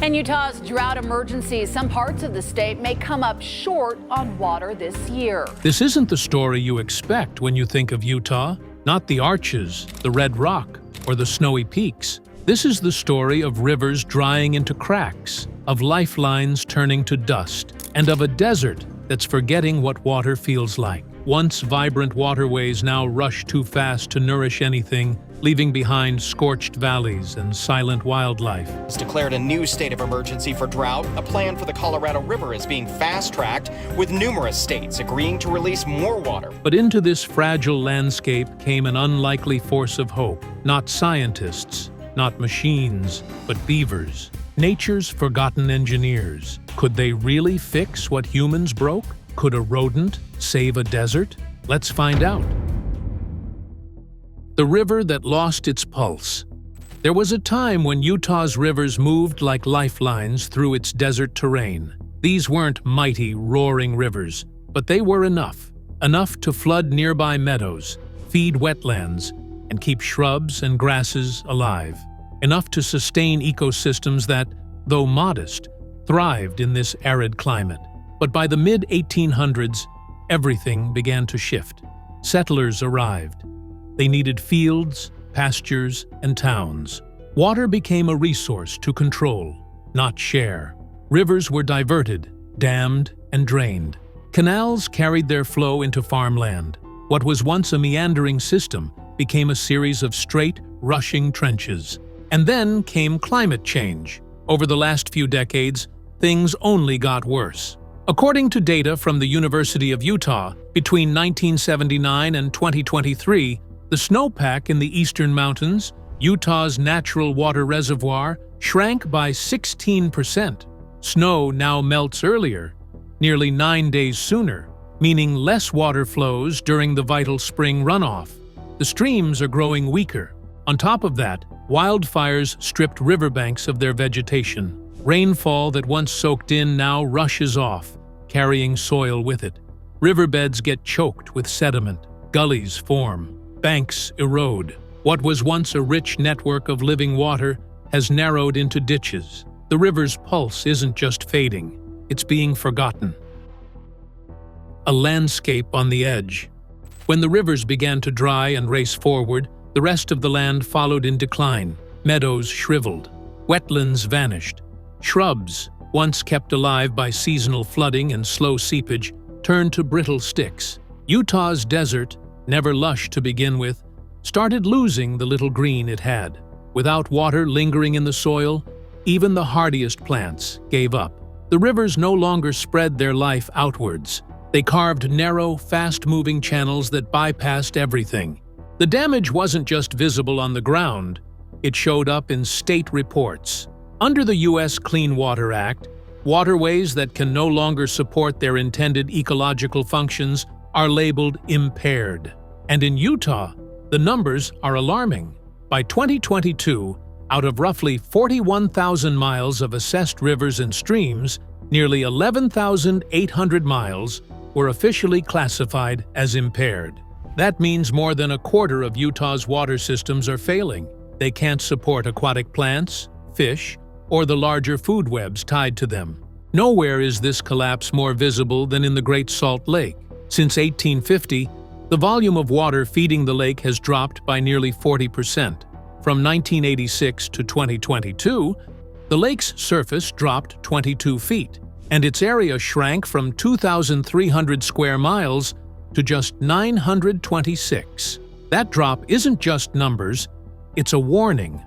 In Utah's drought emergency, some parts of the state may come up short on water this year. This isn't the story you expect when you think of Utah. Not the arches, the red rock, or the snowy peaks. This is the story of rivers drying into cracks, of lifelines turning to dust, and of a desert that's forgetting what water feels like. Once vibrant waterways now rush too fast to nourish anything, leaving behind scorched valleys and silent wildlife. It's declared a new state of emergency for drought. A plan for the Colorado River is being fast-tracked, with numerous states agreeing to release more water. But into this fragile landscape came an unlikely force of hope. Not scientists, not machines, but beavers. Nature's forgotten engineers. Could they really fix what humans broke? Could a rodent save a desert? Let's find out. The river that lost its pulse. There was a time when Utah's rivers moved like lifelines through its desert terrain. These weren't mighty, roaring rivers, but they were enough. Enough to flood nearby meadows, feed wetlands, and keep shrubs and grasses alive. Enough to sustain ecosystems that, though modest, thrived in this arid climate. But by the mid-1800s, everything began to shift. Settlers arrived. They needed fields, pastures, and towns. Water became a resource to control, not share. Rivers were diverted, dammed, and drained. Canals carried their flow into farmland. What was once a meandering system became a series of straight, rushing trenches. And then came climate change. Over the last few decades, things only got worse. According to data from the University of Utah, between 1979 and 2023, the snowpack in the eastern mountains, Utah's natural water reservoir, shrank by 16%. Snow now melts earlier, nearly 9 days sooner, meaning less water flows during the vital spring runoff. The streams are growing weaker. On top of that, wildfires stripped riverbanks of their vegetation. Rainfall that once soaked in now rushes off, carrying soil with it. Riverbeds get choked with sediment. Gullies form. Banks erode. What was once a rich network of living water has narrowed into ditches. The river's pulse isn't just fading, it's being forgotten. A landscape on the edge. When the rivers began to dry and race forward, the rest of the land followed in decline. Meadows shriveled. Wetlands vanished. Shrubs, once kept alive by seasonal flooding and slow seepage, turned to brittle sticks. Utah's desert, never lush to begin with, started losing the little green it had. Without water lingering in the soil, even the hardiest plants gave up. The rivers no longer spread their life outwards. They carved narrow, fast-moving channels that bypassed everything. The damage wasn't just visible on the ground, it showed up in state reports. Under the U.S. Clean Water Act, waterways that can no longer support their intended ecological functions are labeled impaired. And in Utah, the numbers are alarming. By 2022, out of roughly 41,000 miles of assessed rivers and streams, nearly 11,800 miles were officially classified as impaired. That means more than a quarter of Utah's water systems are failing. They can't support aquatic plants, fish, or the larger food webs tied to them. Nowhere is this collapse more visible than in the Great Salt Lake. Since 1850, the volume of water feeding the lake has dropped by nearly 40%. From 1986 to 2022, the lake's surface dropped 22 feet, and its area shrank from 2,300 square miles to just 926. That drop isn't just numbers, it's a warning.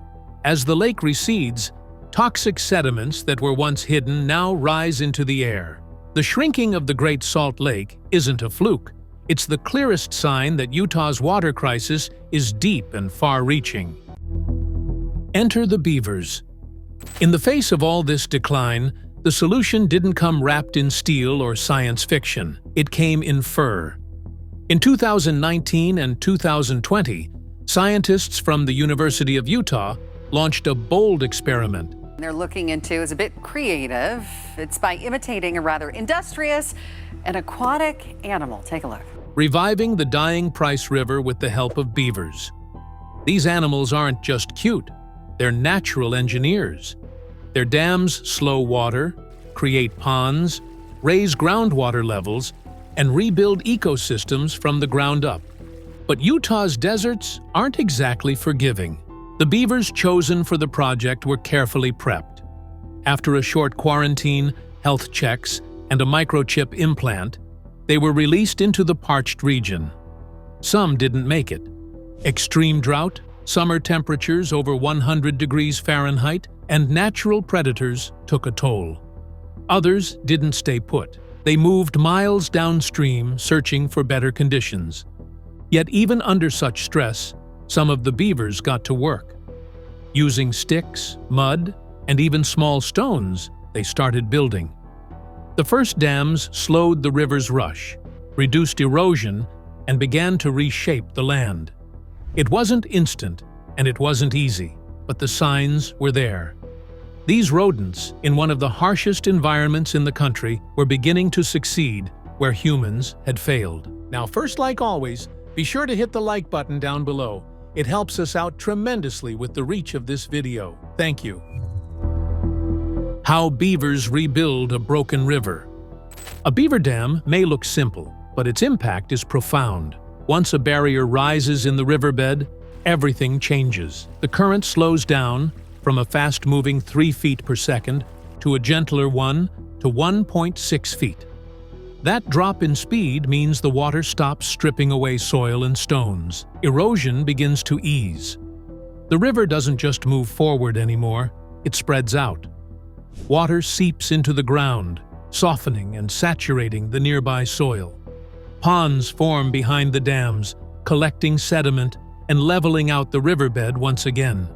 As the lake recedes, toxic sediments that were once hidden now rise into the air. The shrinking of the Great Salt Lake isn't a fluke. It's the clearest sign that Utah's water crisis is deep and far-reaching. Enter the beavers. In the face of all this decline, the solution didn't come wrapped in steel or science fiction. It came in fur. In 2019 and 2020, scientists from the University of Utah launched a bold experiment. They're looking into is a bit creative. It's by imitating a rather industrious and aquatic animal. Take a look. Reviving the dying Price River with the help of beavers. These animals aren't just cute, they're natural engineers. Their dams slow water, create ponds, raise groundwater levels, and rebuild ecosystems from the ground up. But Utah's deserts aren't exactly forgiving. The beavers chosen for the project were carefully prepped. After a short quarantine, health checks, and a microchip implant, they were released into the parched region. Some didn't make it. Extreme drought, summer temperatures over 100 degrees Fahrenheit, and natural predators took a toll. Others didn't stay put. They moved miles downstream, searching for better conditions. Yet even under such stress, some of the beavers got to work. Using sticks, mud, and even small stones, they started building. The first dams slowed the river's rush, reduced erosion, and began to reshape the land. It wasn't instant, and it wasn't easy, but the signs were there. These rodents, in one of the harshest environments in the country, were beginning to succeed where humans had failed. Now, first, like always, be sure to hit the like button down below. It helps us out tremendously with the reach of this video. Thank you. How beavers rebuild a broken river. A beaver dam may look simple, but its impact is profound. Once a barrier rises in the riverbed, everything changes. The current slows down from a fast-moving 3 feet per second to a gentler 1 to 1.6 feet. That drop in speed means the water stops stripping away soil and stones. Erosion begins to ease. The river doesn't just move forward anymore, it spreads out. Water seeps into the ground, softening and saturating the nearby soil. Ponds form behind the dams, collecting sediment and leveling out the riverbed once again.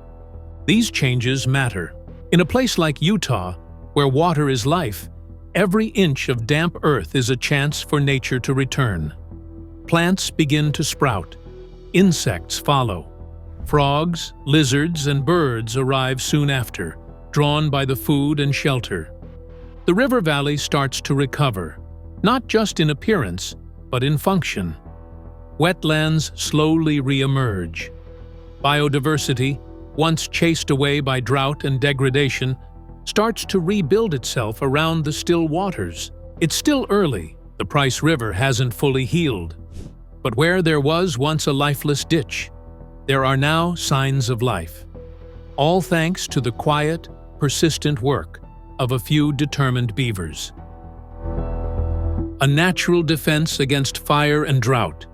These changes matter. In a place like Utah, where water is life, every inch of damp earth is a chance for nature to return. Plants begin to sprout. Insects follow. Frogs, lizards, and birds arrive soon after, drawn by the food and shelter. The river valley starts to recover, not just in appearance, but in function. Wetlands slowly re-emerge. Biodiversity, once chased away by drought and degradation, starts to rebuild itself around the still waters. It's still early. The Price River hasn't fully healed. But where there was once a lifeless ditch, there are now signs of life. All thanks to the quiet, persistent work of a few determined beavers. A natural defense against fire and drought.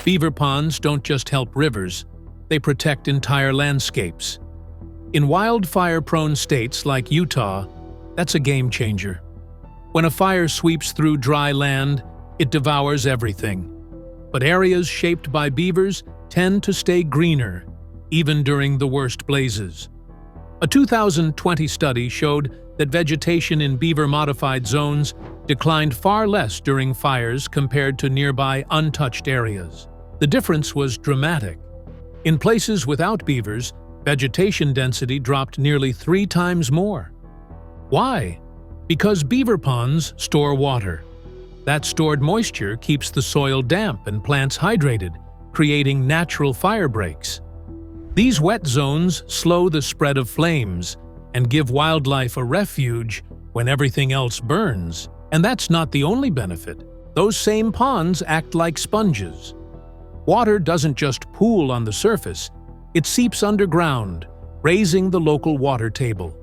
Beaver ponds don't just help rivers, they protect entire landscapes. In wildfire-prone states like Utah, that's a game changer. When a fire sweeps through dry land, it devours everything. But areas shaped by beavers tend to stay greener, even during the worst blazes. A 2020 study showed that vegetation in beaver-modified zones declined far less during fires compared to nearby untouched areas. The difference was dramatic. In places without beavers, vegetation density dropped nearly 3 times more. Why? Because beaver ponds store water. That stored moisture keeps the soil damp and plants hydrated, creating natural fire breaks. These wet zones slow the spread of flames and give wildlife a refuge when everything else burns. And that's not the only benefit. Those same ponds act like sponges. Water doesn't just pool on the surface, it seeps underground, raising the local water table.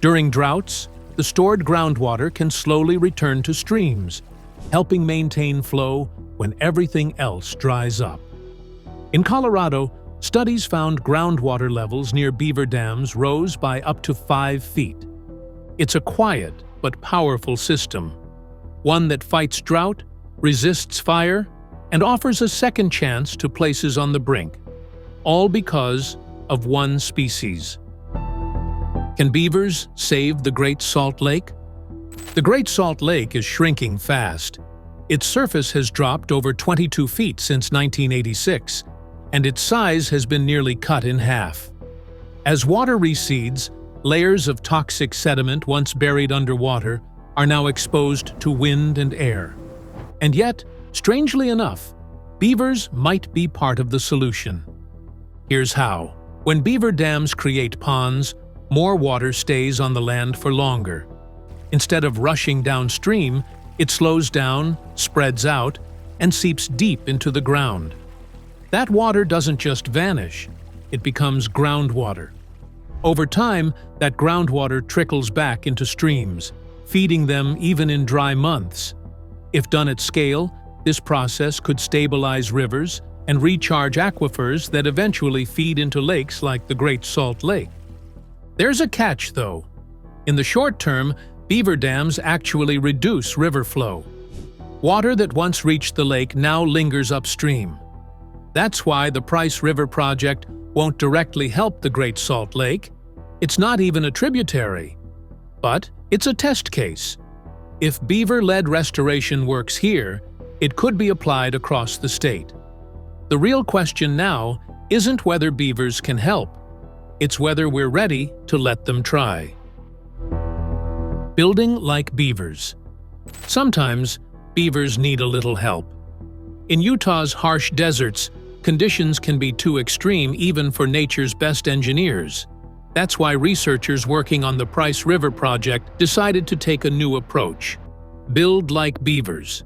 During droughts, the stored groundwater can slowly return to streams, helping maintain flow when everything else dries up. In Colorado, studies found groundwater levels near beaver dams rose by up to 5 feet. It's a quiet but powerful system, one that fights drought, resists fire, and offers a second chance to places on the brink, all because of one species. Can beavers save the Great Salt Lake? The Great Salt Lake is shrinking fast. Its surface has dropped over 22 feet since 1986, and its size has been nearly cut in half. As water recedes, layers of toxic sediment once buried underwater are now exposed to wind and air. And yet, strangely enough, beavers might be part of the solution. Here's how. When beaver dams create ponds, more water stays on the land for longer. Instead of rushing downstream, it slows down, spreads out, and seeps deep into the ground. That water doesn't just vanish, it becomes groundwater. Over time, that groundwater trickles back into streams, feeding them even in dry months. If done at scale, this process could stabilize rivers and recharge aquifers that eventually feed into lakes like the Great Salt Lake. There's a catch, though. In the short term, beaver dams actually reduce river flow. Water that once reached the lake now lingers upstream. That's why the Price River project won't directly help the Great Salt Lake. It's not even a tributary. But it's a test case. If beaver-led restoration works here, it could be applied across the state. The real question now isn't whether beavers can help. It's whether we're ready to let them try. Building like beavers. Sometimes, beavers need a little help. In Utah's harsh deserts, conditions can be too extreme even for nature's best engineers. That's why researchers working on the Price River project decided to take a new approach. Build like beavers.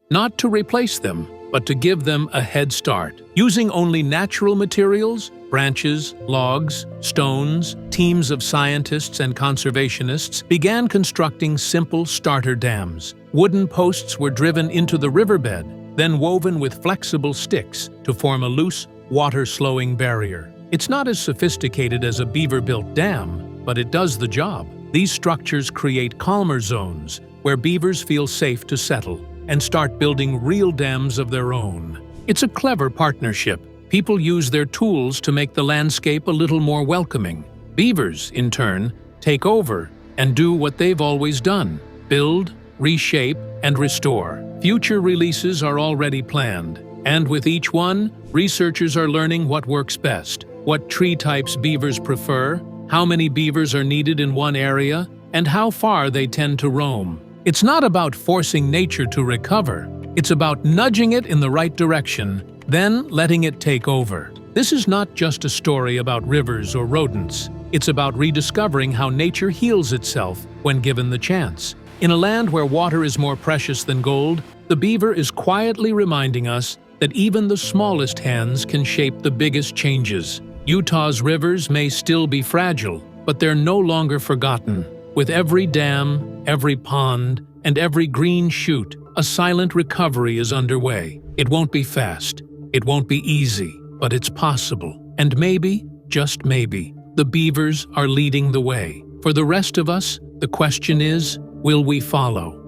Not to replace them, but to give them a head start. Using only natural materials, branches, logs, stones, teams of scientists and conservationists began constructing simple starter dams. Wooden posts were driven into the riverbed, then woven with flexible sticks to form a loose, water-slowing barrier. It's not as sophisticated as a beaver-built dam, but it does the job. These structures create calmer zones where beavers feel safe to settle and start building real dams of their own. It's a clever partnership. People use their tools to make the landscape a little more welcoming. Beavers, in turn, take over and do what they've always done: build, reshape, and restore. Future releases are already planned, and with each one, researchers are learning what works best, what tree types beavers prefer, how many beavers are needed in one area, and how far they tend to roam. It's not about forcing nature to recover. It's about nudging it in the right direction, then letting it take over. This is not just a story about rivers or rodents. It's about rediscovering how nature heals itself when given the chance. In a land where water is more precious than gold, the beaver is quietly reminding us that even the smallest hands can shape the biggest changes. Utah's rivers may still be fragile, but they're no longer forgotten. With every dam, every pond, and every green shoot, a silent recovery is underway. It won't be fast, it won't be easy, but it's possible. And maybe, just maybe, the beavers are leading the way. For the rest of us, the question is, will we follow?